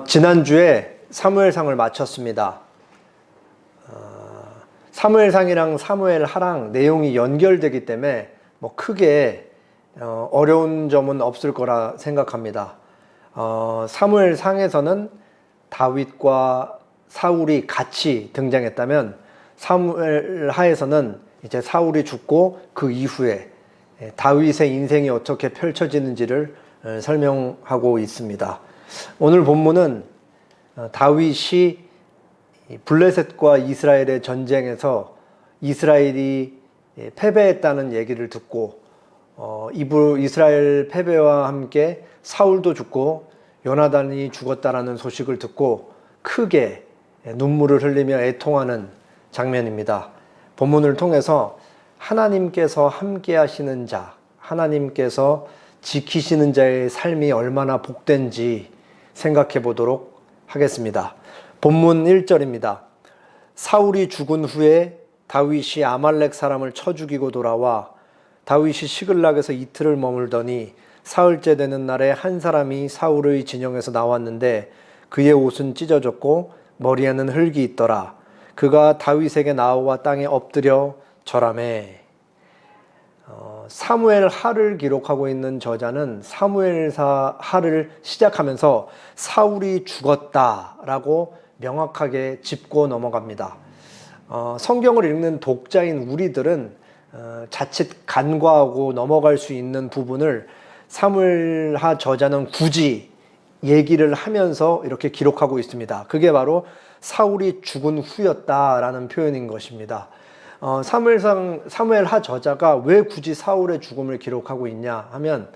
지난주에 사무엘상을 마쳤습니다. 사무엘상이랑 사무엘하랑 내용이 연결되기 때문에 크게 어려운 점은 없을 거라 생각합니다. 사무엘상에서는 다윗과 사울이 같이 등장했다면 사무엘하에서는 이제 사울이 죽고 그 이후에 다윗의 인생이 어떻게 펼쳐지는지를 설명하고 있습니다. 오늘 본문은 다윗이 블레셋과 이스라엘의 전쟁에서 이스라엘이 패배했다는 얘기를 듣고 이스라엘 패배와 함께 사울도 죽고 요나단이 죽었다라는 소식을 듣고 크게 눈물을 흘리며 애통하는 장면입니다. 본문을 통해서 하나님께서 함께 하시는 자, 하나님께서 지키시는 자의 삶이 얼마나 복된지 생각해 보도록 하겠습니다. 본문 1절입니다. 사울이 죽은 후에 다윗이 아말렉 사람을 쳐 죽이고 돌아와 다윗이 시글락에서 이틀을 머물더니 사흘째 되는 날에 한 사람이 사울의 진영에서 나왔는데 그의 옷은 찢어졌고 머리에는 흙이 있더라. 그가 다윗에게 나와 땅에 엎드려 절하매. 사무엘하를 기록하고 있는 저자는 사무엘하를 시작하면서 사울이 죽었다라고 명확하게 짚고 넘어갑니다. 성경을 읽는 독자인 우리들은 자칫 간과하고 넘어갈 수 있는 부분을 사무엘하 저자는 굳이 얘기를 하면서 이렇게 기록하고 있습니다. 그게 바로 사울이 죽은 후였다라는 표현인 것입니다. 사무엘하 저자가 왜 굳이 사울의 죽음을 기록하고 있냐 하면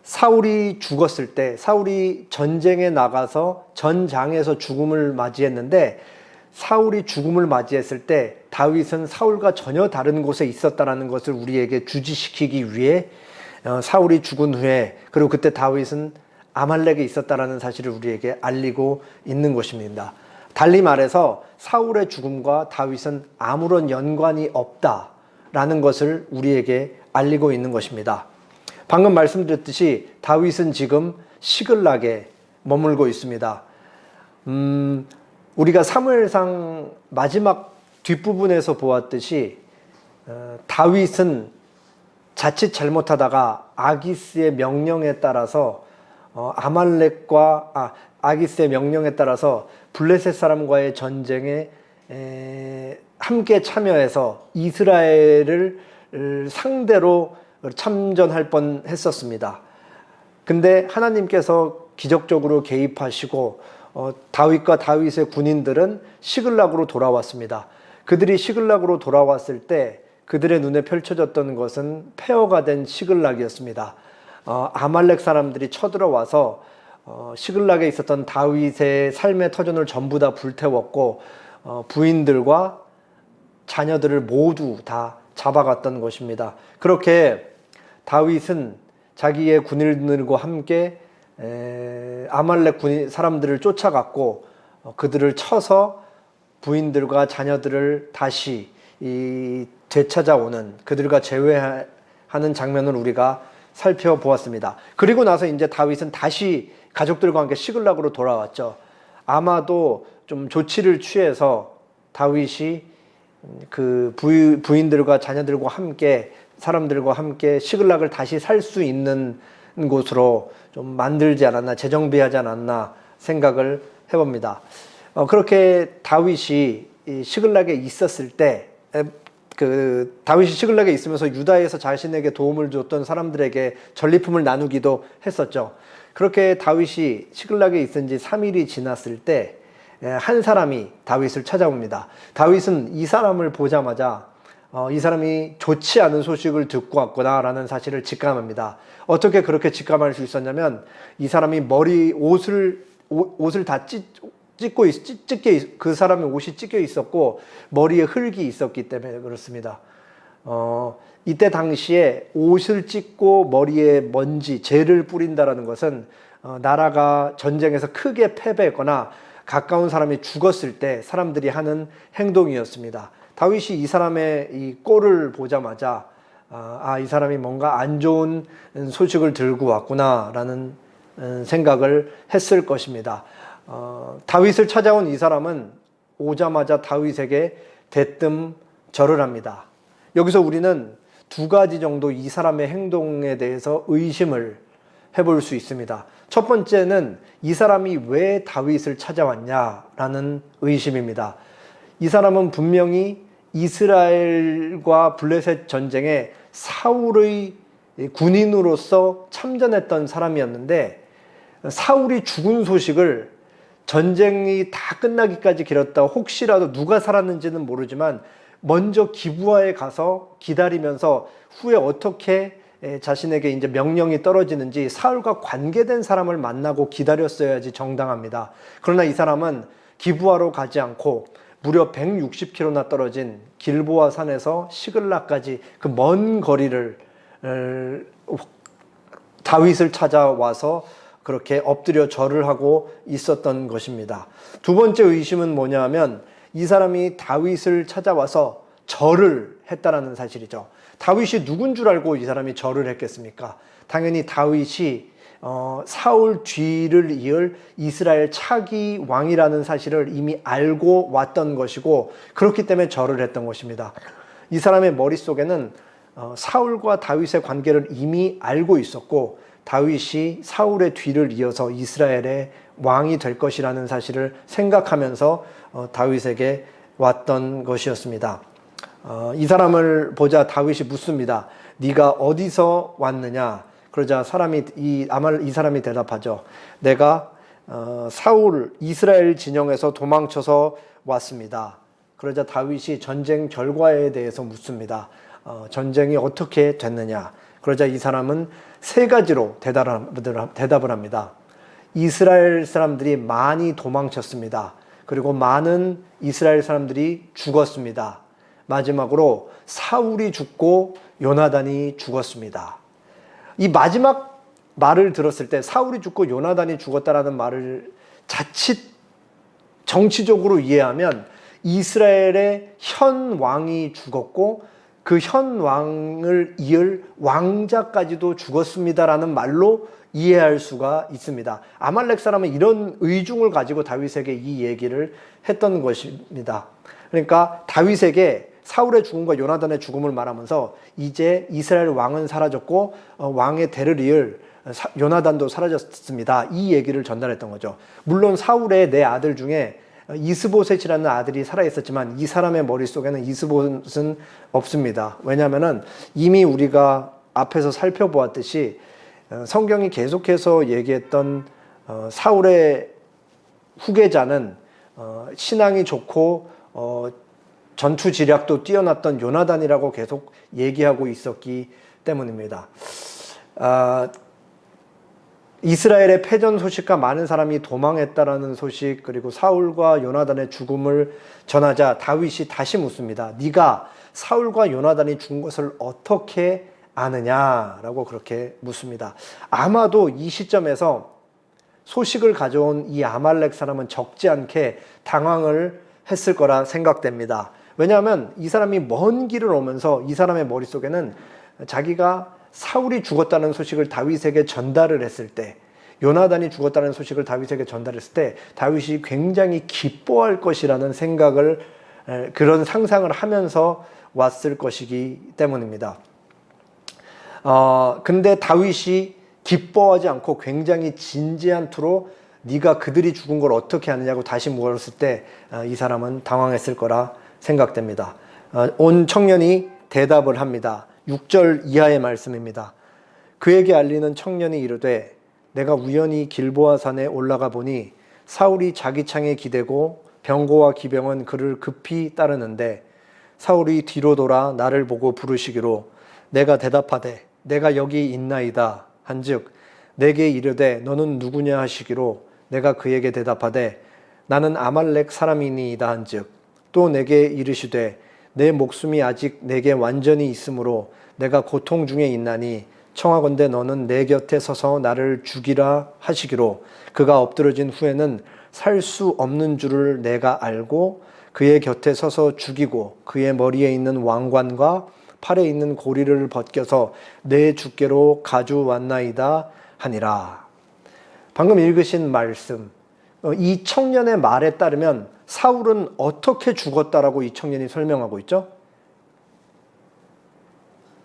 사울이 죽었을 때 사울이 전쟁에 나가서 전장에서 죽음을 맞이했는데 사울이 죽음을 맞이했을 때 다윗은 사울과 전혀 다른 곳에 있었다는 것을 우리에게 주지시키기 위해 사울이 죽은 후에 그리고 그때 다윗은 아말렉에 있었다는 사실을 우리에게 알리고 있는 것입니다. 달리 말해서 사울의 죽음과 다윗은 아무런 연관이 없다라는 것을 우리에게 알리고 있는 것입니다. 방금 말씀드렸듯이 다윗은 지금 시글락에 머물고 있습니다. 우리가 사무엘상 마지막 뒷부분에서 보았듯이 다윗은 자칫 잘못하다가 아기스의 명령에 따라서 아기스의 명령에 따라서 블레셋 사람과의 전쟁에 함께 참여해서 이스라엘을 상대로 참전할 뻔했었습니다. 근데 하나님께서 기적적으로 개입하시고 다윗과 다윗의 군인들은 시글락으로 돌아왔습니다. 그들이 시글락으로 돌아왔을 때 그들의 눈에 펼쳐졌던 것은 폐허가 된 시글락이었습니다. 아말렉 사람들이 쳐들어와서 시글락에 있었던 다윗의 삶의 터전을 전부 다 불태웠고 부인들과 자녀들을 모두 다 잡아갔던 것입니다. 그렇게 다윗은 자기의 군인들과 함께 아말렉 사람들을 쫓아갔고 그들을 쳐서 부인들과 자녀들을 다시 되찾아오는 그들과 재회하는 장면을 우리가 살펴보았습니다. 그리고 나서 이제 다윗은 다시 가족들과 함께 시글락으로 돌아왔죠. 아마도 좀 조치를 취해서 다윗이 그 부인들과 자녀들과 함께 사람들과 함께 시글락을 다시 살 수 있는 곳으로 좀 만들지 않았나, 재정비하지 않았나 생각을 해봅니다. 그렇게 다윗이 시글락에 있었을 때 다윗이 시글락에 있으면서 유다에서 자신에게 도움을 줬던 사람들에게 전리품을 나누기도 했었죠. 그렇게 다윗이 시글락에 있은 지 3일이 지났을 때 한 사람이 다윗을 찾아옵니다. 다윗은 이 사람을 보자마자 이 사람이 좋지 않은 소식을 듣고 왔구나라는 사실을 직감합니다. 어떻게 그렇게 직감할 수 있었냐면 이 사람이 옷을 다 그 사람의 옷이 찢겨 있었고 머리에 흙이 있었기 때문에 그렇습니다. 이때 당시에 옷을 찢고 머리에 먼지, 재를 뿌린다라는 것은 나라가 전쟁에서 크게 패배했거나 가까운 사람이 죽었을 때 사람들이 하는 행동이었습니다. 다윗이 이 사람의 이 꼴을 보자마자 이 사람이 뭔가 안 좋은 소식을 들고 왔구나라는 생각을 했을 것입니다. 다윗을 찾아온 이 사람은 오자마자 다윗에게 대뜸 절을 합니다. 여기서 우리는 두 가지 정도 이 사람의 행동에 대해서 의심을 해볼 수 있습니다. 첫 번째는 이 사람이 왜 다윗을 찾아왔냐라는 의심입니다. 이 사람은 분명히 이스라엘과 블레셋 전쟁에 사울의 군인으로서 참전했던 사람이었는데 사울이 죽은 소식을 전쟁이 다 끝나기까지 기다렸다 혹시라도 누가 살았는지는 모르지만 먼저 기브아에 가서 기다리면서 후에 어떻게 자신에게 이제 명령이 떨어지는지 사울과 관계된 사람을 만나고 기다렸어야지 정당합니다. 그러나 이 사람은 기브아로 가지 않고 무려 160km나 떨어진 길보아 산에서 시글락까지 그 먼 거리를 다윗을 찾아와서 그렇게 엎드려 절을 하고 있었던 것입니다. 두 번째 의심은 뭐냐 하면 이 사람이 다윗을 찾아와서 절을 했다라는 사실이죠. 다윗이 누군 줄 알고 이 사람이 절을 했겠습니까? 당연히 다윗이 사울 뒤를 이을 이스라엘 차기 왕이라는 사실을 이미 알고 왔던 것이고 그렇기 때문에 절을 했던 것입니다. 이 사람의 머릿속에는 사울과 다윗의 관계를 이미 알고 있었고 다윗이 사울의 뒤를 이어서 이스라엘의 왕이 될 것이라는 사실을 생각하면서 다윗에게 왔던 것이었습니다. 이 사람을 보자 다윗이 묻습니다. 네가 어디서 왔느냐? 그러자 이 사람이 대답하죠. 내가 사울 이스라엘 진영에서 도망쳐서 왔습니다. 그러자 다윗이 전쟁 결과에 대해서 묻습니다. 전쟁이 어떻게 됐느냐? 그러자 이 사람은 세 가지로 대답을 합니다. 이스라엘 사람들이 많이 도망쳤습니다. 그리고 많은 이스라엘 사람들이 죽었습니다. 마지막으로 사울이 죽고 요나단이 죽었습니다. 이 마지막 말을 들었을 때 사울이 죽고 요나단이 죽었다라는 말을 자칫 정치적으로 이해하면 이스라엘의 현 왕이 죽었고 그 현 왕을 이을 왕자까지도 죽었습니다라는 말로 이해할 수가 있습니다. 아말렉 사람은 이런 의중을 가지고 다윗에게 이 얘기를 했던 것입니다. 그러니까 다윗에게 사울의 죽음과 요나단의 죽음을 말하면서 이제 이스라엘 왕은 사라졌고 왕의 대를 이을 요나단도 사라졌습니다. 이 얘기를 전달했던 거죠. 물론 사울의 네 아들 중에 이스보셋이라는 아들이 살아있었지만 이 사람의 머릿속에는 이스보셋은 없습니다. 왜냐하면 이미 우리가 앞에서 살펴보았듯이 성경이 계속해서 얘기했던 사울의 후계자는 신앙이 좋고 전투 지략도 뛰어났던 요나단이라고 계속 얘기하고 있었기 때문입니다. 이스라엘의 패전 소식과 많은 사람이 도망했다라는 소식 그리고 사울과 요나단의 죽음을 전하자 다윗이 다시 묻습니다. 네가 사울과 요나단이 죽은 것을 어떻게 아느냐라고 그렇게 묻습니다. 아마도 이 시점에서 소식을 가져온 이 아말렉 사람은 적지 않게 당황을 했을 거라 생각됩니다. 왜냐하면 이 사람이 먼 길을 오면서 이 사람의 머릿속에는 자기가 사울이 죽었다는 소식을 다윗에게 전달을 했을 때 요나단이 죽었다는 소식을 다윗에게 전달했을 때 다윗이 굉장히 기뻐할 것이라는 생각을 그런 상상을 하면서 왔을 것이기 때문입니다. 근데 다윗이 기뻐하지 않고 굉장히 진지한 투로 네가 그들이 죽은 걸 어떻게 아느냐고 다시 물었을 때 이 사람은 당황했을 거라 생각됩니다. 온 청년이 대답을 합니다. 6절 이하의 말씀입니다. 그에게 알리는 청년이 이르되 내가 우연히 길보아 산에 올라가 보니 사울이 자기 창에 기대고 병거와 기병은 그를 급히 따르는데 사울이 뒤로 돌아 나를 보고 부르시기로 내가 대답하되 내가 여기 있나이다 한즉 내게 이르되 너는 누구냐 하시기로 내가 그에게 대답하되 나는 아말렉 사람이니이다 한즉 또 내게 이르시되 내 목숨이 아직 내게 완전히 있으므로 내가 고통 중에 있나니 청하건대 너는 내 곁에 서서 나를 죽이라 하시기로 그가 엎드러진 후에는 살 수 없는 줄을 내가 알고 그의 곁에 서서 죽이고 그의 머리에 있는 왕관과 팔에 있는 고리를 벗겨서 내 주께로 가져왔나이다 하니라. 방금 읽으신 말씀, 이 청년의 말에 따르면 사울은 어떻게 죽었다라고 이 청년이 설명하고 있죠?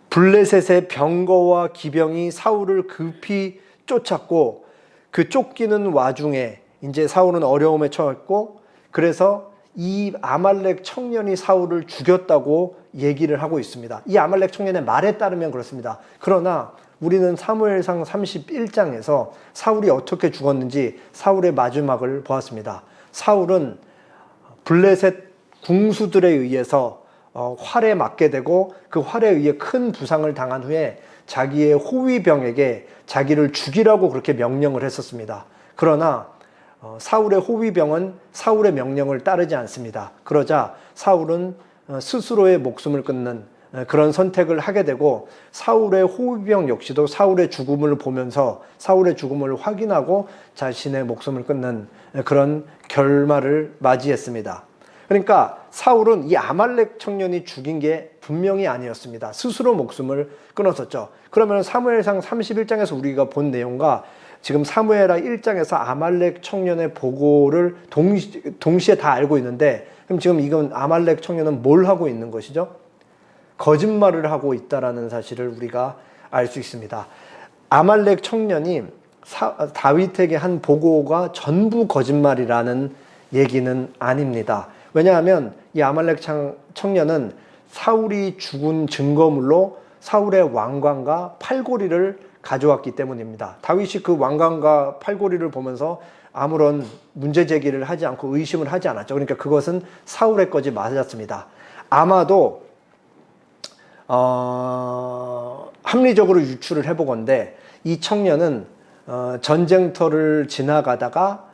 블레셋의 병거와 기병이 사울을 급히 쫓았고 그 쫓기는 와중에 이제 사울은 어려움에 처했고 그래서 이 아말렉 청년이 사울을 죽였다고 얘기를 하고 있습니다. 이 아말렉 청년의 말에 따르면 그렇습니다. 그러나 우리는 사무엘상 31장에서 사울이 어떻게 죽었는지 사울의 마지막을 보았습니다. 사울은 블레셋 궁수들에 의해서 활에 맞게 되고 그 활에 의해 큰 부상을 당한 후에 자기의 호위병에게 자기를 죽이라고 그렇게 명령을 했었습니다. 그러나 사울의 호위병은 사울의 명령을 따르지 않습니다. 그러자 사울은 스스로의 목숨을 끊는 그런 선택을 하게 되고 사울의 호위병 역시도 사울의 죽음을 보면서 사울의 죽음을 확인하고 자신의 목숨을 끊는 그런 결말을 맞이했습니다. 그러니까 사울은 이 아말렉 청년이 죽인 게 분명히 아니었습니다. 스스로 목숨을 끊었었죠. 그러면 사무엘상 31장에서 우리가 본 내용과 지금 사무엘하 1장에서 아말렉 청년의 보고를 동시에 다 알고 있는데 그럼 지금 이건 아말렉 청년은 뭘 하고 있는 것이죠? 거짓말을 하고 있다라는 사실을 우리가 알 수 있습니다. 아말렉 청년이 다윗에게 한 보고가 전부 거짓말이라는 얘기는 아닙니다. 왜냐하면 이 아말렉 청년은 사울이 죽은 증거물로 사울의 왕관과 팔고리를 가져왔기 때문입니다. 다윗이 그 왕관과 팔고리를 보면서 아무런 문제 제기를 하지 않고 의심을 하지 않았죠. 그러니까 그것은 사울의 거지 맞았습니다. 아마도 합리적으로 유추를 해보건대 이 청년은 전쟁터를 지나가다가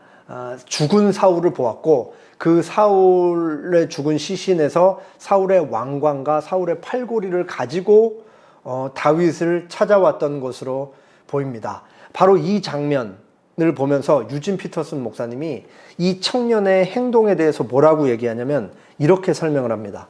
죽은 사울을 보았고 그 사울의 죽은 시신에서 사울의 왕관과 사울의 팔고리를 가지고 다윗을 찾아왔던 것으로 보입니다. 바로 이 장면을 보면서 유진 피터슨 목사님이 이 청년의 행동에 대해서 뭐라고 얘기하냐면 이렇게 설명을 합니다.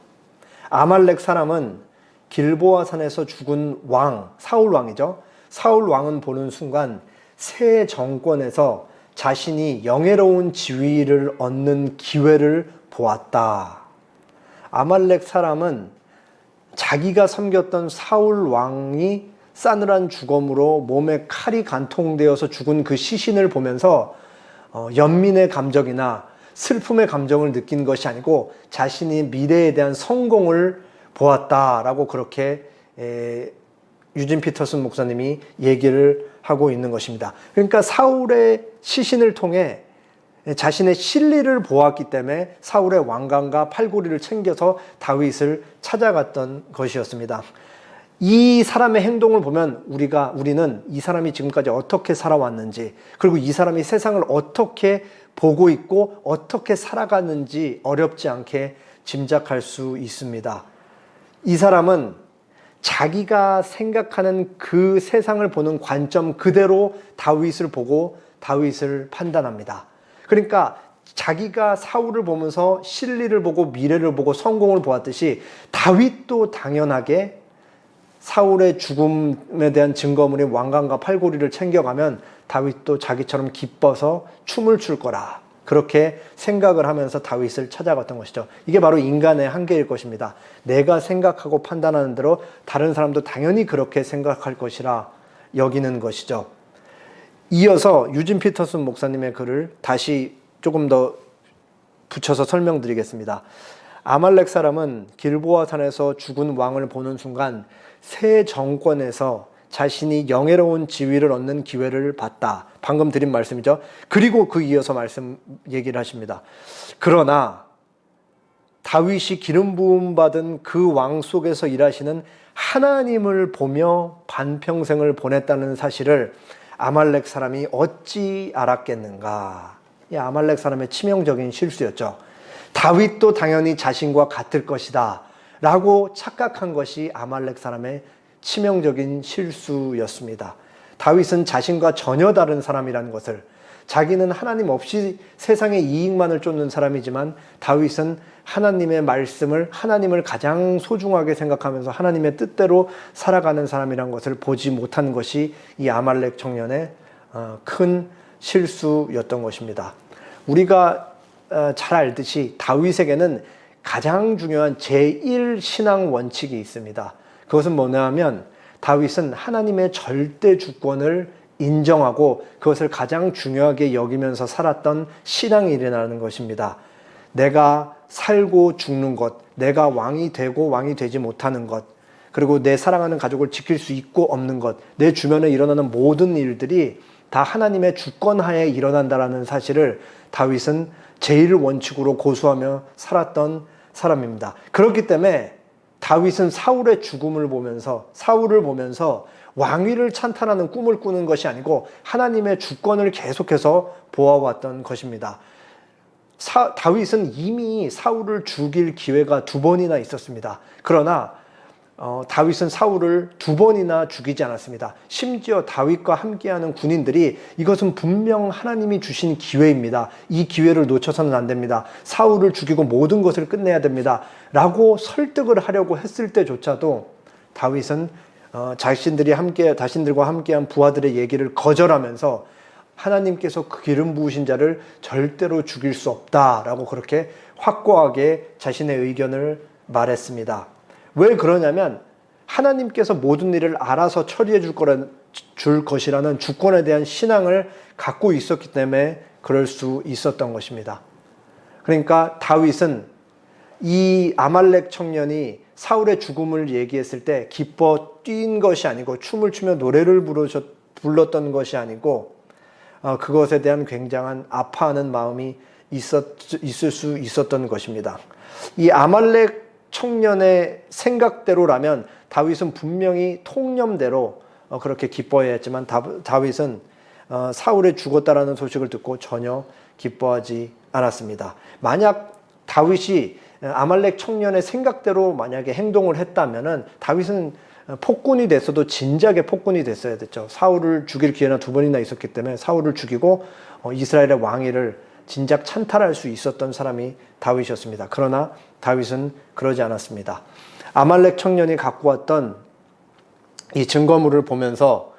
아말렉 사람은 길보아 산에서 죽은 왕, 사울 왕이죠. 사울 왕은 보는 순간 새 정권에서 자신이 영예로운 지위를 얻는 기회를 보았다. 아말렉 사람은 자기가 섬겼던 사울 왕이 싸늘한 죽음으로 몸에 칼이 관통되어서 죽은 그 시신을 보면서 연민의 감정이나 슬픔의 감정을 느낀 것이 아니고 자신이 미래에 대한 성공을 보았다라고 그렇게 유진 피터슨 목사님이 얘기를 하고 있는 것입니다. 그러니까 사울의 시신을 통해 자신의 실리를 보았기 때문에 사울의 왕관과 팔고리를 챙겨서 다윗을 찾아갔던 것이었습니다. 이 사람의 행동을 보면 우리는 이 사람이 지금까지 어떻게 살아왔는지 그리고 이 사람이 세상을 어떻게 보고 있고 어떻게 살아가는지 어렵지 않게 짐작할 수 있습니다. 이 사람은 자기가 생각하는 그 세상을 보는 관점 그대로 다윗을 보고 다윗을 판단합니다. 그러니까 자기가 사울을 보면서 실리를 보고 미래를 보고 성공을 보았듯이 다윗도 당연하게 사울의 죽음에 대한 증거물인 왕관과 팔고리를 챙겨가면 다윗도 자기처럼 기뻐서 춤을 출 거라. 그렇게 생각을 하면서 다윗을 찾아갔던 것이죠. 이게 바로 인간의 한계일 것입니다. 내가 생각하고 판단하는 대로 다른 사람도 당연히 그렇게 생각할 것이라 여기는 것이죠. 이어서 유진 피터슨 목사님의 글을 다시 조금 더 붙여서 설명드리겠습니다. 아말렉 사람은 길보아 산에서 죽은 왕을 보는 순간 새 정권에서 자신이 영예로운 지위를 얻는 기회를 봤다. 방금 드린 말씀이죠. 그리고 그 이어서 얘기를 하십니다. 그러나 다윗이 기름 부음 받은 그 왕 속에서 일하시는 하나님을 보며 반평생을 보냈다는 사실을 아말렉 사람이 어찌 알았겠는가. 이 아말렉 사람의 치명적인 실수였죠. 다윗도 당연히 자신과 같을 것이다 라고 착각한 것이 아말렉 사람의 치명적인 실수였습니다. 다윗은 자신과 전혀 다른 사람이라는 것을, 자기는 하나님 없이 세상의 이익만을 쫓는 사람이지만 다윗은 하나님의 말씀을, 하나님을 가장 소중하게 생각하면서 하나님의 뜻대로 살아가는 사람이라는 것을 보지 못한 것이 이 아말렉 청년의 큰 실수였던 것입니다. 우리가 잘 알듯이 다윗에게는 가장 중요한 제1 신앙 원칙이 있습니다. 그것은 뭐냐 하면 다윗은 하나님의 절대 주권을 인정하고 그것을 가장 중요하게 여기면서 살았던 신앙인이라는 것입니다. 내가 살고 죽는 것, 내가 왕이 되고 왕이 되지 못하는 것, 그리고 내 사랑하는 가족을 지킬 수 있고 없는 것, 내 주변에 일어나는 모든 일들이 다 하나님의 주권하에 일어난다라는 사실을 다윗은 제일 원칙으로 고수하며 살았던 사람입니다. 그렇기 때문에 다윗은 사울의 죽음을 보면서, 사울을 보면서 왕위를 찬탈하는 꿈을 꾸는 것이 아니고 하나님의 주권을 계속해서 보아왔던 것입니다. 다윗은 이미 사울을 죽일 기회가 2번이나 있었습니다. 그러나 다윗은 사울을 2번이나 죽이지 않았습니다. 심지어 다윗과 함께하는 군인들이 이것은 분명 하나님이 주신 기회입니다. 이 기회를 놓쳐서는 안 됩니다. 사울을 죽이고 모든 것을 끝내야 됩니다. 라고 설득을 하려고 했을 때조차도 다윗은 자신들과 함께한 부하들의 얘기를 거절하면서 하나님께서 그 기름 부으신 자를 절대로 죽일 수 없다라고 그렇게 확고하게 자신의 의견을 말했습니다. 왜 그러냐면 하나님께서 모든 일을 알아서 처리해 줄 것이라는 주권에 대한 신앙을 갖고 있었기 때문에 그럴 수 있었던 것입니다. 그러니까 다윗은 이 아말렉 청년이 사울의 죽음을 얘기했을 때 기뻐 뛴 것이 아니고 춤을 추며 노래를 불렀던 것이 아니고 그것에 대한 굉장한 아파하는 마음이 있을 수 있었던 것입니다. 이 아말렉 청년의 생각대로라면 다윗은 분명히 통념대로 그렇게 기뻐해야 했지만 다윗은 사울이 죽었다라는 소식을 듣고 전혀 기뻐하지 않았습니다. 만약 다윗이 아말렉 청년의 생각대로 만약에 행동을 했다면은 다윗은 폭군이 됐어도 진작에 폭군이 됐어야 됐죠. 사울을 죽일 기회나 2번이나 있었기 때문에 사울을 죽이고 이스라엘의 왕위를 진작 찬탈할 수 있었던 사람이 다윗이었습니다. 그러나 다윗은 그러지 않았습니다. 아말렉 청년이 갖고 왔던 이 증거물을 보면서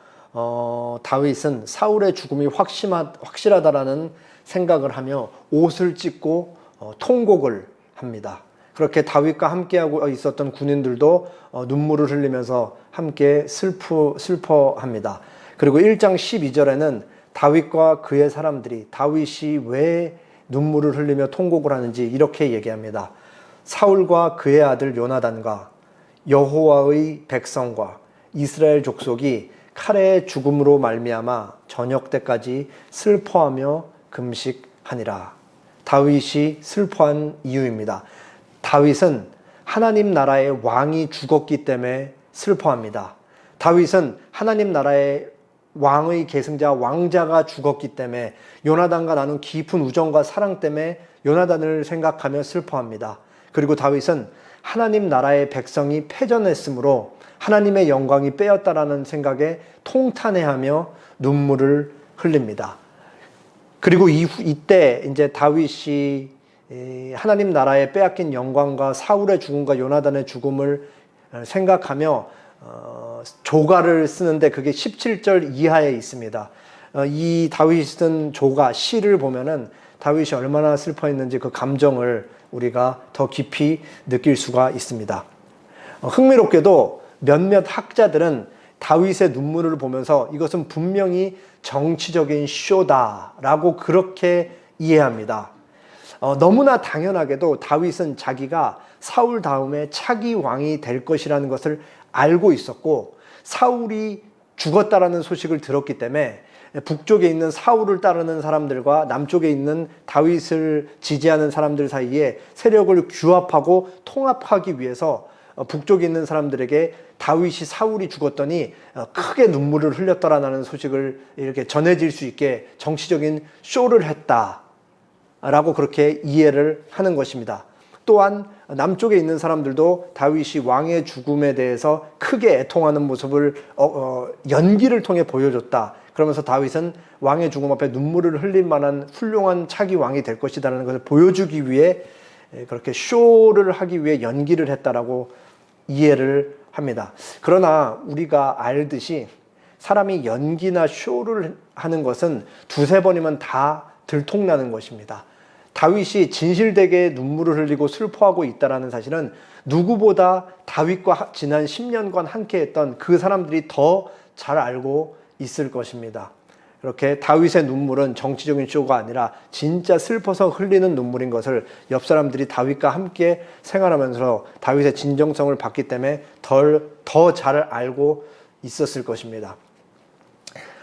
다윗은 사울의 죽음이 확실하다라는 생각을 하며 옷을 찢고 통곡을 합니다. 그렇게 다윗과 함께하고 있었던 군인들도 눈물을 흘리면서 함께 슬퍼합니다. 그리고 1장 12절에는 다윗과 그의 사람들이 다윗이 왜 눈물을 흘리며 통곡을 하는지 이렇게 얘기합니다. 사울과 그의 아들 요나단과 여호와의 백성과 이스라엘 족속이 칼의 죽음으로 말미암아 저녁 때까지 슬퍼하며 금식하니라. 다윗이 슬퍼한 이유입니다. 다윗은 하나님 나라의 왕이 죽었기 때문에 슬퍼합니다. 다윗은 하나님 나라의 왕의 계승자 왕자가 죽었기 때문에 요나단과 나눈 깊은 우정과 사랑 때문에 요나단을 생각하며 슬퍼합니다. 그리고 다윗은 하나님 나라의 백성이 패전했으므로 하나님의 영광이 빼었다라는 생각에 통탄해하며 눈물을 흘립니다. 그리고 이때 이제 다윗이 하나님 나라에 빼앗긴 영광과 사울의 죽음과 요나단의 죽음을 생각하며 조가를 쓰는데 그게 17절 이하에 있습니다. 이 다윗이 쓴 조가 시를 보면은 다윗이 얼마나 슬퍼했는지 그 감정을 우리가 더 깊이 느낄 수가 있습니다. 흥미롭게도 몇몇 학자들은 다윗의 눈물을 보면서 이것은 분명히 정치적인 쇼다라고 그렇게 이해합니다. 너무나 당연하게도 다윗은 자기가 사울 다음에 차기 왕이 될 것이라는 것을 알고 있었고 사울이 죽었다라는 소식을 들었기 때문에 북쪽에 있는 사울을 따르는 사람들과 남쪽에 있는 다윗을 지지하는 사람들 사이에 세력을 규합하고 통합하기 위해서 북쪽에 있는 사람들에게 다윗이 사울이 죽었더니 크게 눈물을 흘렸더라는 소식을 이렇게 전해질 수 있게 정치적인 쇼를 했다라고 그렇게 이해를 하는 것입니다. 또한 남쪽에 있는 사람들도 다윗이 왕의 죽음에 대해서 크게 애통하는 모습을 연기를 통해 보여줬다. 그러면서 다윗은 왕의 죽음 앞에 눈물을 흘릴 만한 훌륭한 차기 왕이 될 것이라는 것을 보여주기 위해 그렇게 쇼를 하기 위해 연기를 했다라고 이해를 합니다. 그러나 우리가 알듯이 사람이 연기나 쇼를 하는 것은 두세 번이면 다 들통나는 것입니다. 다윗이 진실되게 눈물을 흘리고 슬퍼하고 있다는 사실은 누구보다 다윗과 지난 10년간 함께했던 그 사람들이 더 잘 알고 있을 것입니다. 이렇게 다윗의 눈물은 정치적인 쇼가 아니라 진짜 슬퍼서 흘리는 눈물인 것을 옆 사람들이 다윗과 함께 생활하면서 다윗의 진정성을 봤기 때문에 더 잘 알고 있었을 것입니다.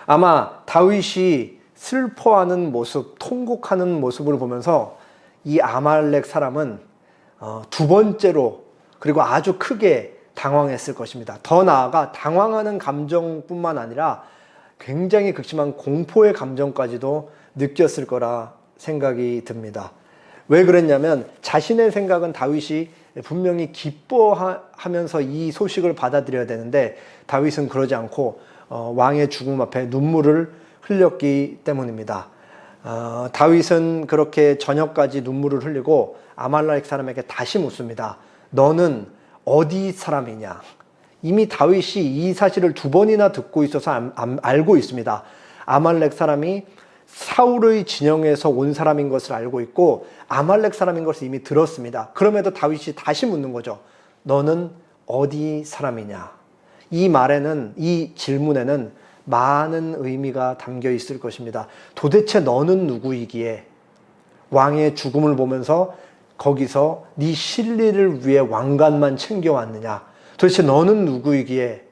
아마 다윗이 슬퍼하는 모습, 통곡하는 모습을 보면서 이 아말렉 사람은 두 번째로 그리고 아주 크게 당황했을 것입니다. 더 나아가 당황하는 감정뿐만 아니라 굉장히 극심한 공포의 감정까지도 느꼈을 거라 생각이 듭니다. 왜 그랬냐면 자신의 생각은 다윗이 분명히 기뻐하면서 이 소식을 받아들여야 되는데 다윗은 그러지 않고 왕의 죽음 앞에 눈물을 흘렸기 때문입니다. 다윗은 그렇게 저녁까지 눈물을 흘리고 아말렉 사람에게 다시 묻습니다. 너는 어디 사람이냐? 이미 다윗이 이 사실을 두 번이나 듣고 있어서 알고 있습니다. 아말렉 사람이 사울의 진영에서 온 사람인 것을 알고 있고 아말렉 사람인 것을 이미 들었습니다. 그럼에도 다윗이 다시 묻는 거죠. 너는 어디 사람이냐? 이 질문에는 많은 의미가 담겨 있을 것입니다. 도대체 너는 누구이기에 왕의 죽음을 보면서 거기서 네 실리를 위해 왕관만 챙겨왔느냐? 도대체 너는 누구이기에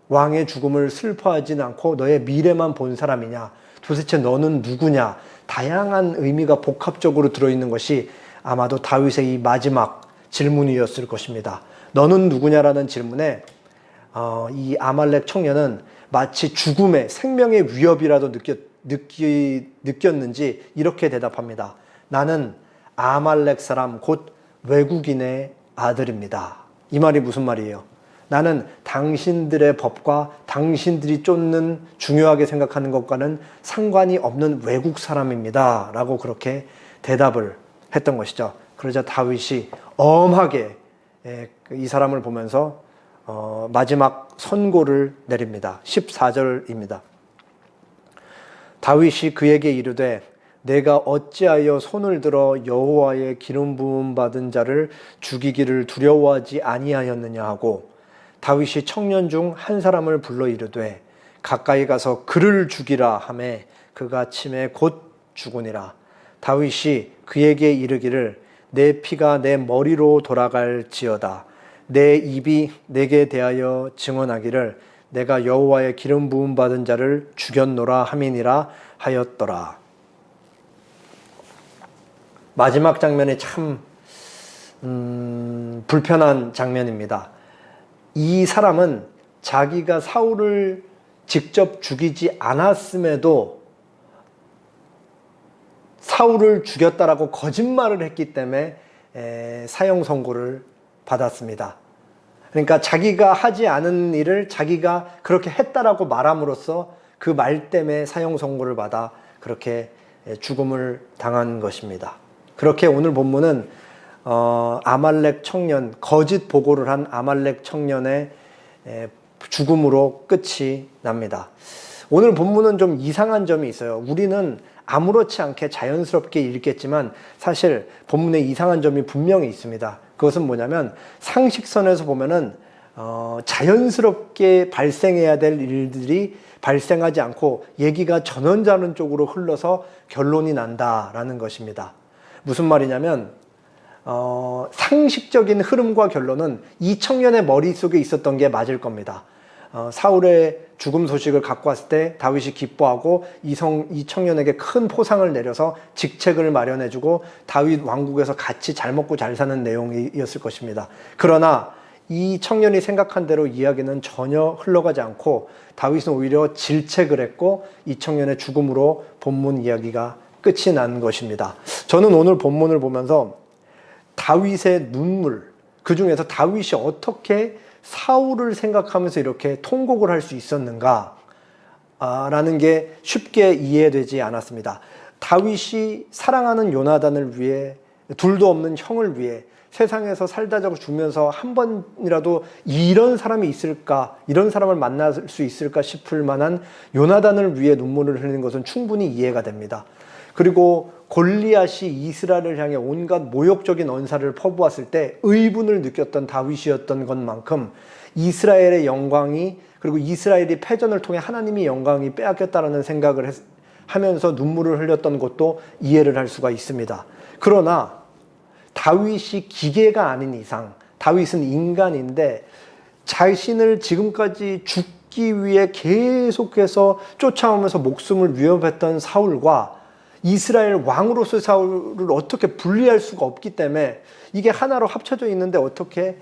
왕의 죽음을 슬퍼하진 않고 너의 미래만 본 사람이냐? 도대체 너는 누구냐? 다양한 의미가 복합적으로 들어있는 것이 아마도 다윗의 이 마지막 질문이었을 것입니다. 너는 누구냐라는 질문에 이 아말렉 청년은 마치 죽음의 생명의 위협이라도 느꼈는지 이렇게 대답합니다. 나는 아말렉 사람 곧 외국인의 아들입니다. 이 말이 무슨 말이에요? 나는 당신들의 법과 당신들이 쫓는 중요하게 생각하는 것과는 상관이 없는 외국 사람입니다. 라고 그렇게 대답을 했던 것이죠. 그러자 다윗이 엄하게 이 사람을 보면서 마지막 선고를 내립니다. 14절입니다. 다윗이 그에게 이르되 내가 어찌하여 손을 들어 여호와의 기름 부음 받은 자를 죽이기를 두려워하지 아니하였느냐 하고 다윗이 청년 중 한 사람을 불러 이르되 가까이 가서 그를 죽이라 하매 그가 침에 곧 죽으니라. 다윗이 그에게 이르기를 내 피가 내 머리로 돌아갈지어다. 내 입이 내게 대하여 증언하기를 내가 여호와의 기름 부음 받은 자를 죽였노라 함이니라 하였더라. 마지막 장면이 참 불편한 장면입니다. 이 사람은 자기가 사울을 직접 죽이지 않았음에도 사울을 죽였다라고 거짓말을 했기 때문에 사형 선고를 받았습니다. 그러니까 자기가 하지 않은 일을 자기가 그렇게 했다라고 말함으로써 그 말 때문에 사형 선고를 받아 그렇게 죽음을 당한 것입니다. 그렇게 오늘 본문은 아말렉 청년, 거짓 보고를 한 아말렉 청년의 죽음으로 끝이 납니다. 오늘 본문은 좀 이상한 점이 있어요. 우리는 아무렇지 않게 자연스럽게 읽겠지만 사실 본문에 이상한 점이 분명히 있습니다. 그것은 뭐냐면 상식선에서 보면은 자연스럽게 발생해야 될 일들이 발생하지 않고 얘기가 전원다른 쪽으로 흘러서 결론이 난다라는 것입니다. 무슨 말이냐면 상식적인 흐름과 결론은 이 청년의 머릿속에 있었던 게 맞을 겁니다. 사울의 죽음 소식을 갖고 왔을 때 다윗이 기뻐하고 이 청년에게 큰 포상을 내려서 직책을 마련해주고 다윗 왕국에서 같이 잘 먹고 잘 사는 내용이었을 것입니다. 그러나 이 청년이 생각한 대로 이야기는 전혀 흘러가지 않고 다윗은 오히려 질책을 했고 이 청년의 죽음으로 본문 이야기가 끝이 난 것입니다. 저는 오늘 본문을 보면서 다윗의 눈물, 그 중에서 다윗이 어떻게 사울을 생각하면서 이렇게 통곡을 할 수 있었는가 라는 게 쉽게 이해되지 않았습니다. 다윗이 사랑하는 요나단을 위해, 둘도 없는 형을 위해 세상에서 살다 죽으면서 한 번이라도 이런 사람이 있을까, 이런 사람을 만날 수 있을까 싶을 만한 요나단을 위해 눈물을 흘리는 것은 충분히 이해가 됩니다. 그리고 골리앗이 이스라엘을 향해 온갖 모욕적인 언사를 퍼부었을 때 의분을 느꼈던 다윗이었던 것만큼 이스라엘의 영광이, 그리고 이스라엘이 패전을 통해 하나님의 영광이 빼앗겼다는 생각을 하면서 눈물을 흘렸던 것도 이해를 할 수가 있습니다. 그러나 다윗이 기계가 아닌 이상, 다윗은 인간인데 자신을 지금까지 죽기 위해 계속해서 쫓아오면서 목숨을 위협했던 사울과 이스라엘 왕으로서 사울을 어떻게 분리할 수가 없기 때문에 이게 하나로 합쳐져 있는데 어떻게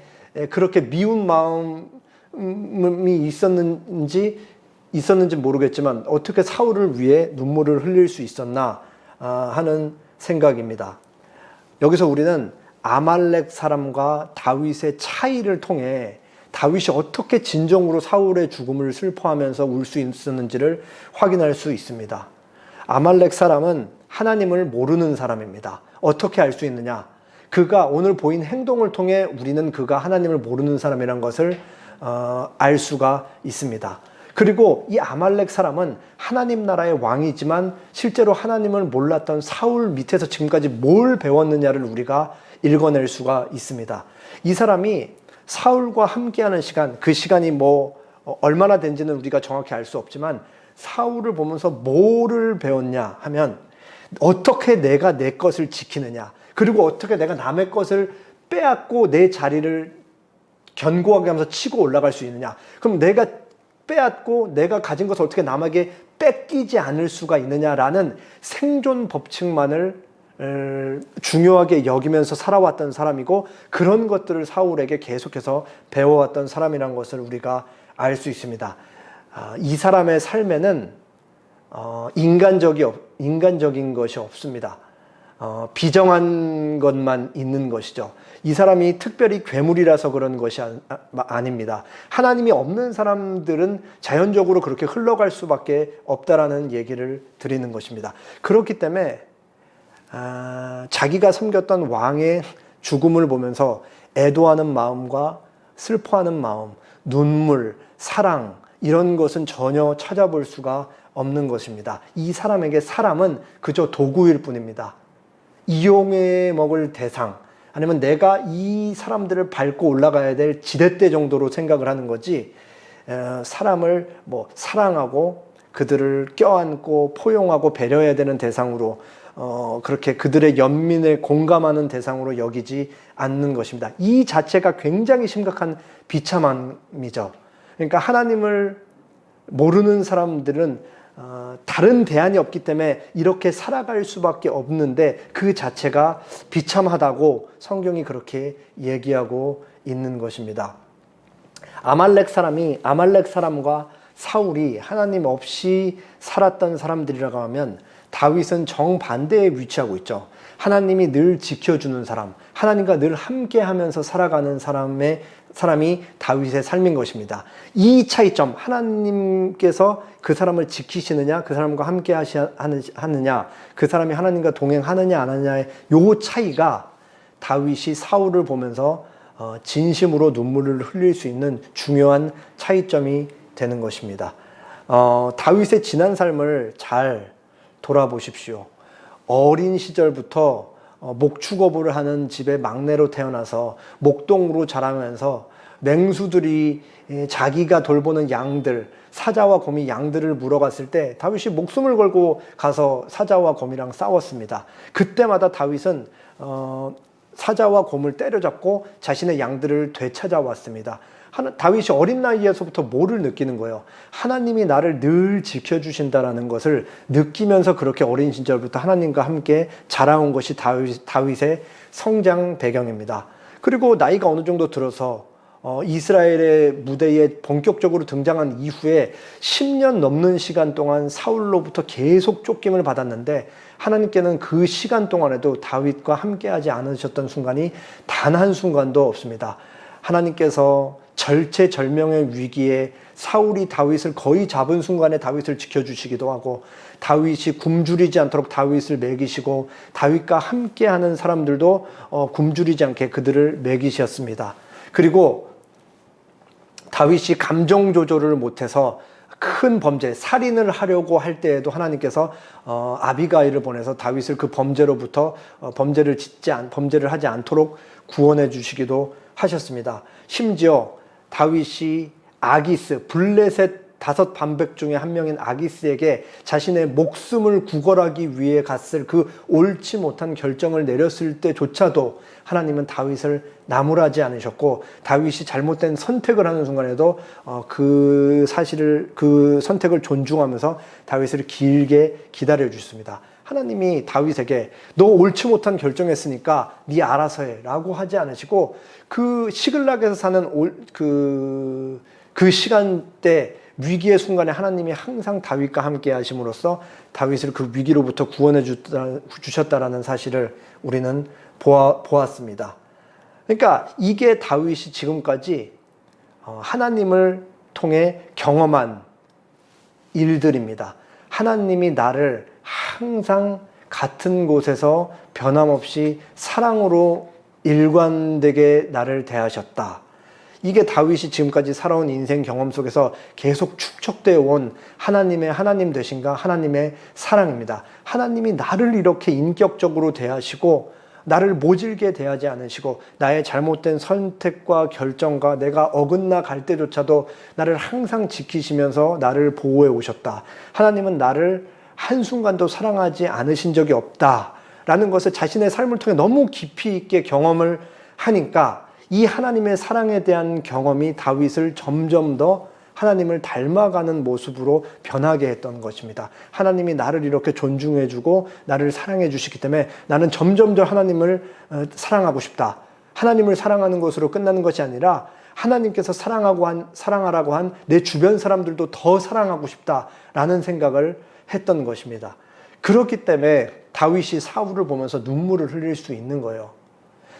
그렇게 미운 마음이 있었는지 모르겠지만 어떻게 사울을 위해 눈물을 흘릴 수 있었나 하는 생각입니다. 여기서 우리는 아말렉 사람과 다윗의 차이를 통해 다윗이 어떻게 진정으로 사울의 죽음을 슬퍼하면서 울 수 있었는지를 확인할 수 있습니다. 아말렉 사람은 하나님을 모르는 사람입니다. 어떻게 알 수 있느냐? 그가 오늘 보인 행동을 통해 우리는 그가 하나님을 모르는 사람이라는 것을 알 수가 있습니다. 그리고 이 아말렉 사람은 하나님 나라의 왕이지만 실제로 하나님을 몰랐던 사울 밑에서 지금까지 뭘 배웠느냐를 우리가 읽어낼 수가 있습니다. 이 사람이 사울과 함께하는 시간, 그 시간이 얼마나 된지는 우리가 정확히 알 수 없지만 사울을 보면서 뭐를 배웠냐 하면 어떻게 내가 내 것을 지키느냐, 그리고 어떻게 내가 남의 것을 빼앗고 내 자리를 견고하게 하면서 치고 올라갈 수 있느냐. 그럼 내가 빼앗고 내가 가진 것을 어떻게 남에게 뺏기지 않을 수가 있느냐라는 생존 법칙만을 중요하게 여기면서 살아왔던 사람이고, 그런 것들을 사울에게 계속해서 배워왔던 사람이라는 것을 우리가 알 수 있습니다. 이 사람의 삶에는 인간적인 것이 없습니다. 비정한 것만 있는 것이죠. 이 사람이 특별히 괴물이라서 그런 것이 아닙니다. 하나님이 없는 사람들은 자연적으로 그렇게 흘러갈 수밖에 없다라는 얘기를 드리는 것입니다. 그렇기 때문에 자기가 섬겼던 왕의 죽음을 보면서 애도하는 마음과 슬퍼하는 마음, 눈물, 사랑, 이런 것은 전혀 찾아볼 수가 없는 것입니다. 이 사람에게 사람은 그저 도구일 뿐입니다. 이용해 먹을 대상, 아니면 내가 이 사람들을 밟고 올라가야 될 지렛대 정도로 생각을 하는 거지, 사람을 사랑하고 그들을 껴안고 포용하고 배려해야 되는 대상으로, 그렇게 그들의 연민을 공감하는 대상으로 여기지 않는 것입니다. 이 자체가 굉장히 심각한 비참함이죠. 그러니까 하나님을 모르는 사람들은 다른 대안이 없기 때문에 이렇게 살아갈 수밖에 없는데 그 자체가 비참하다고 성경이 그렇게 얘기하고 있는 것입니다. 아말렉 사람과 사울이 하나님 없이 살았던 사람들이라고 하면 다윗은 정반대에 위치하고 있죠. 하나님이 늘 지켜주는 사람, 하나님과 늘 함께하면서 살아가는 사람이 다윗의 삶인 것입니다. 이 차이점, 하나님께서 그 사람을 지키시느냐, 그 사람과 함께 하느냐, 그 사람이 하나님과 동행하느냐 안 하느냐의 요 차이가 다윗이 사울을 보면서 진심으로 눈물을 흘릴 수 있는 중요한 차이점이 되는 것입니다. 다윗의 지난 삶을 잘 돌아보십시오. 어린 시절부터 목축업을 하는 집의 막내로 태어나서 목동으로 자라면서 맹수들이 자기가 돌보는 양들, 사자와 곰이 양들을 물어갔을 때 다윗이 목숨을 걸고 가서 사자와 곰이랑 싸웠습니다. 그때마다 다윗은 사자와 곰을 때려잡고 자신의 양들을 되찾아왔습니다. 다윗이 어린 나이에서부터 뭐를 느끼는 거예요? 하나님이 나를 늘 지켜주신다라는 것을 느끼면서 그렇게 어린 시절부터 하나님과 함께 자라온 것이 다윗의 성장 배경입니다. 그리고 나이가 어느 정도 들어서 이스라엘의 무대에 본격적으로 등장한 이후에 10년 넘는 시간 동안 사울로부터 계속 쫓김을 받았는데 하나님께는 그 시간 동안에도 다윗과 함께하지 않으셨던 순간이 단 한순간도 없습니다. 하나님께서 절체절명의 위기에 사울이 다윗을 거의 잡은 순간에 다윗을 지켜주시기도 하고, 다윗이 굶주리지 않도록 다윗을 먹이시고, 다윗과 함께하는 사람들도 굶주리지 않게 그들을 먹이셨습니다. 그리고 다윗이 감정 조절을 못해서 큰 범죄, 살인을 하려고 할 때에도 하나님께서 아비가일을 보내서 다윗을 그 범죄로부터 범죄를 하지 않도록 구원해 주시기도 하셨습니다. 심지어 다윗이 아기스, 블레셋 5 반백 중에 한 명인 아기스에게 자신의 목숨을 구걸하기 위해 갔을 그 옳지 못한 결정을 내렸을 때조차도 하나님은 다윗을 나무라지 않으셨고, 다윗이 잘못된 선택을 하는 순간에도 그 선택을 존중하면서 다윗을 길게 기다려 주셨습니다. 하나님이 다윗에게 너 옳지 못한 결정했으니까 네 알아서 해 라고 하지 않으시고, 그 시글락에서 사는 그 시간대 위기의 순간에 하나님이 항상 다윗과 함께 하심으로써 다윗을 그 위기로부터 구원해 주셨다라는 사실을 우리는 보았습니다. 그러니까 이게 다윗이 지금까지 하나님을 통해 경험한 일들입니다. 하나님이 나를 항상 같은 곳에서 변함없이 사랑으로 일관되게 나를 대하셨다. 이게 다윗이 지금까지 살아온 인생 경험 속에서 계속 축적되어 온 하나님의 하나님 되신가, 하나님의 사랑입니다. 하나님이 나를 이렇게 인격적으로 대하시고 나를 모질게 대하지 않으시고, 나의 잘못된 선택과 결정과 내가 어긋나 갈 때조차도 나를 항상 지키시면서 나를 보호해 오셨다. 하나님은 나를 한순간도 사랑하지 않으신 적이 없다라는 것을 자신의 삶을 통해 너무 깊이 있게 경험을 하니까, 이 하나님의 사랑에 대한 경험이 다윗을 점점 더 하나님을 닮아가는 모습으로 변하게 했던 것입니다. 하나님이 나를 이렇게 존중해주고 나를 사랑해주시기 때문에 나는 점점 더 하나님을 사랑하고 싶다. 하나님을 사랑하는 것으로 끝나는 것이 아니라 하나님께서 사랑하라고 한 내 주변 사람들도 더 사랑하고 싶다라는 생각을 했던 것입니다. 그렇기 때문에 다윗이 사울을 보면서 눈물을 흘릴 수 있는 거예요.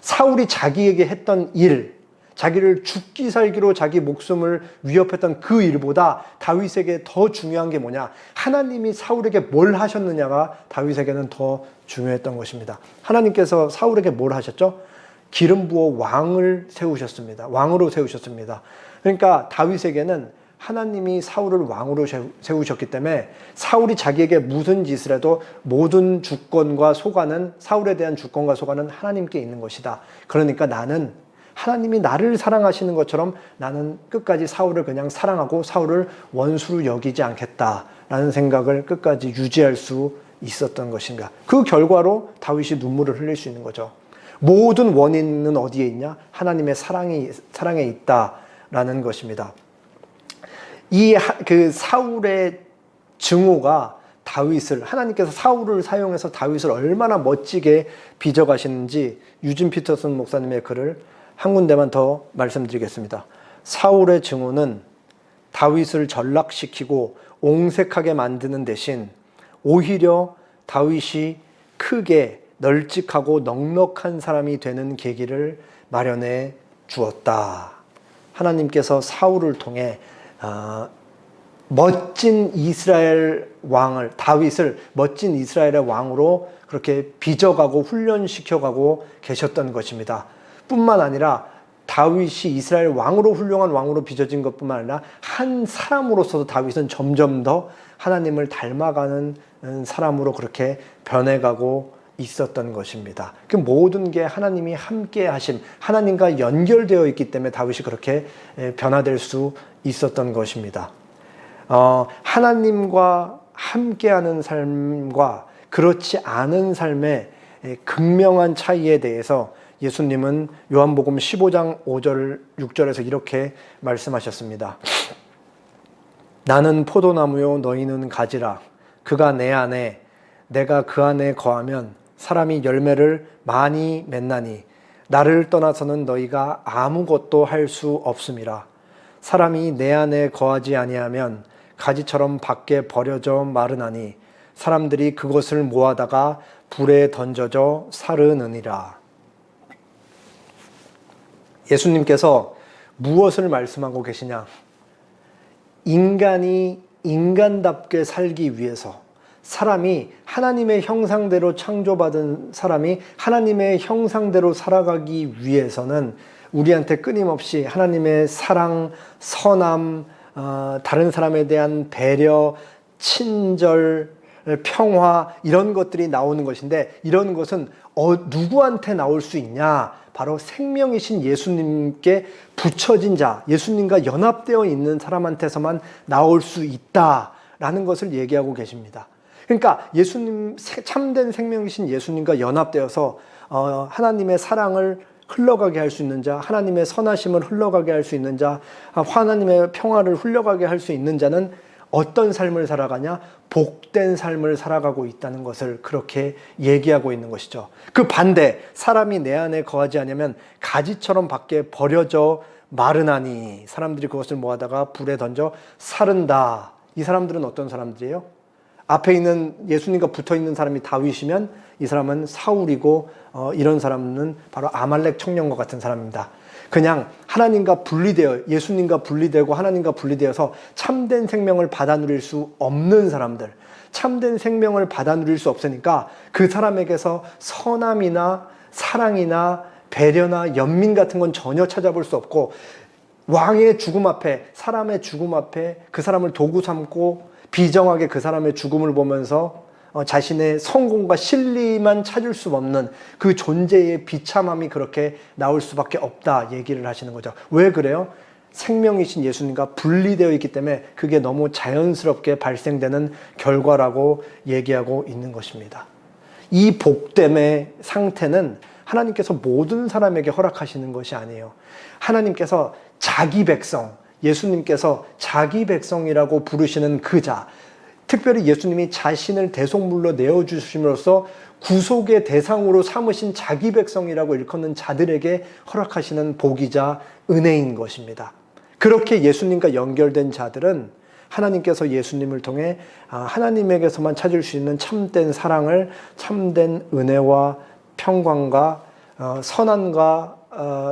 사울이 자기에게 했던 일, 자기를 죽기 살기로 자기 목숨을 위협했던 그 일보다 다윗에게 더 중요한 게 뭐냐? 하나님이 사울에게 뭘 하셨느냐가 다윗에게는 더 중요했던 것입니다. 하나님께서 사울에게 뭘 하셨죠? 기름 부어 왕을 세우셨습니다. 왕으로 세우셨습니다. 그러니까 다윗에게는 하나님이 사울을 왕으로 세우셨기 때문에 사울이 자기에게 무슨 짓을 해도 모든 주권과 소관은, 사울에 대한 주권과 소관은 하나님께 있는 것이다. 그러니까 나는 하나님이 나를 사랑하시는 것처럼 나는 끝까지 사울을 그냥 사랑하고 사울을 원수로 여기지 않겠다라는 생각을 끝까지 유지할 수 있었던 것인가. 그 결과로 다윗이 눈물을 흘릴 수 있는 거죠. 모든 원인은 어디에 있냐? 하나님의 사랑에 있다라는 것입니다. 그 사울의 증오가 하나님께서 사울을 사용해서 다윗을 얼마나 멋지게 빚어가시는지 유진 피터슨 목사님의 글을 한 군데만 더 말씀드리겠습니다. 사울의 증오는 다윗을 전락시키고 옹색하게 만드는 대신 오히려 다윗이 크게 널찍하고 넉넉한 사람이 되는 계기를 마련해 주었다. 하나님께서 사울을 통해 멋진 이스라엘 왕을, 다윗을 멋진 이스라엘의 왕으로 그렇게 빚어가고 훈련시켜가고 계셨던 것입니다. 뿐만 아니라 다윗이 이스라엘 왕으로, 훌륭한 왕으로 빚어진 것뿐만 아니라 한 사람으로서도 다윗은 점점 더 하나님을 닮아가는 사람으로 그렇게 변해가고 있었던 것입니다. 그 모든 게 하나님이 함께 하심, 하나님과 연결되어 있기 때문에 다윗이 그렇게 변화될 수 있었던 것입니다. 하나님과 함께하는 삶과 그렇지 않은 삶의 극명한 차이에 대해서 예수님은 요한복음 15장 5절, 6절에서 이렇게 말씀하셨습니다. 나는 포도나무요 너희는 가지라. 그가 내 안에 내가 그 안에 거하면 사람이 열매를 많이 맺나니 나를 떠나서는 너희가 아무것도 할 수 없음이라. 사람이 내 안에 거하지 아니하면 가지처럼 밖에 버려져 마르나니 사람들이 그것을 모아다가 불에 던져져 사르느니라. 예수님께서 무엇을 말씀하고 계시냐? 인간이 인간답게 살기 위해서, 사람이 하나님의 형상대로 창조받은 사람이 하나님의 형상대로 살아가기 위해서는 우리한테 끊임없이 하나님의 사랑, 선함, 다른 사람에 대한 배려, 친절, 평화, 이런 것들이 나오는 것인데, 이런 것은 누구한테 나올 수 있냐? 바로 생명이신 예수님께 붙여진 자, 예수님과 연합되어 있는 사람한테서만 나올 수 있다라는 것을 얘기하고 계십니다. 그러니까 예수님, 참된 생명이신 예수님과 연합되어서 하나님의 사랑을 흘러가게 할 수 있는 자, 하나님의 선하심을 흘러가게 할 수 있는 자, 하나님의 평화를 흘러가게 할 수 있는 자는 어떤 삶을 살아가냐? 복된 삶을 살아가고 있다는 것을 그렇게 얘기하고 있는 것이죠. 그 반대, 사람이 내 안에 거하지 않으면 가지처럼 밖에 버려져 마르나니, 사람들이 그것을 모아다가 불에 던져 사른다. 이 사람들은 어떤 사람들이에요? 앞에 있는 예수님과 붙어있는 사람이 다윗이면 이 사람은 사울이고, 이런 사람은 바로 아말렉 청년과 같은 사람입니다. 그냥 하나님과 분리되어, 예수님과 분리되고 하나님과 분리되어서 참된 생명을 받아 누릴 수 없는 사람들, 참된 생명을 받아 누릴 수 없으니까 그 사람에게서 선함이나 사랑이나 배려나 연민 같은 건 전혀 찾아볼 수 없고, 왕의 죽음 앞에, 사람의 죽음 앞에 그 사람을 도구 삼고 비정하게 그 사람의 죽음을 보면서 자신의 성공과 신리만 찾을 수 없는 그 존재의 비참함이 그렇게 나올 수밖에 없다 얘기를 하시는 거죠. 왜 그래요? 생명이신 예수님과 분리되어 있기 때문에 그게 너무 자연스럽게 발생되는 결과라고 얘기하고 있는 것입니다. 이 복됨의 상태는 하나님께서 모든 사람에게 허락하시는 것이 아니에요. 하나님께서 자기 백성, 예수님께서 자기 백성이라고 부르시는 그 자, 특별히 예수님이 자신을 대속물로 내어주심으로써 구속의 대상으로 삼으신 자기 백성이라고 일컫는 자들에게 허락하시는 복이자 은혜인 것입니다. 그렇게 예수님과 연결된 자들은 하나님께서 예수님을 통해 하나님에게서만 찾을 수 있는 참된 사랑을, 참된 은혜와 평강과 선함과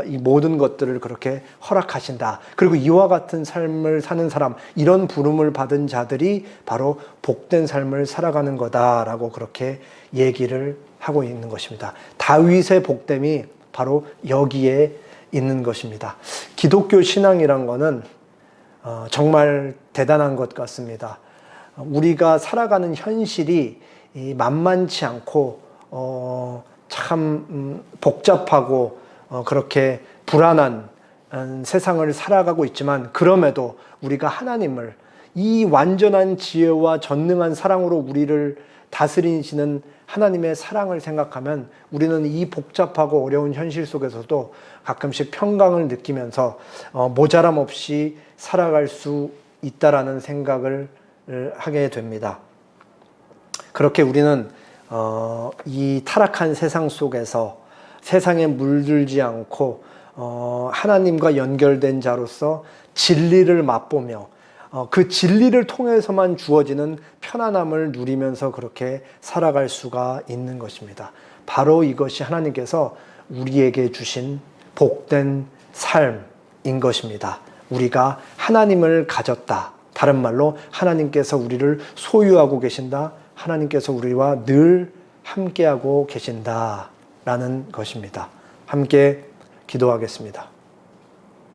이 모든 것들을 그렇게 허락하신다. 그리고 이와 같은 삶을 사는 사람, 이런 부름을 받은 자들이 바로 복된 삶을 살아가는 거다라고 그렇게 얘기를 하고 있는 것입니다. 다윗의 복됨이 바로 여기에 있는 것입니다. 기독교 신앙이란 거는 정말 대단한 것 같습니다. 우리가 살아가는 현실이 만만치 않고 참 복잡하고 그렇게 불안한 세상을 살아가고 있지만, 그럼에도 우리가 하나님을, 이 완전한 지혜와 전능한 사랑으로 우리를 다스리시는 하나님의 사랑을 생각하면 우리는 이 복잡하고 어려운 현실 속에서도 가끔씩 평강을 느끼면서 모자람 없이 살아갈 수 있다라는 생각을 하게 됩니다. 그렇게 우리는 이 타락한 세상 속에서 세상에 물들지 않고 하나님과 연결된 자로서 진리를 맛보며 그 진리를 통해서만 주어지는 편안함을 누리면서 그렇게 살아갈 수가 있는 것입니다. 바로 이것이 하나님께서 우리에게 주신 복된 삶인 것입니다. 우리가 하나님을 가졌다. 다른 말로 하나님께서 우리를 소유하고 계신다. 하나님께서 우리와 늘 함께하고 계신다 라는 것입니다. 함께 기도하겠습니다.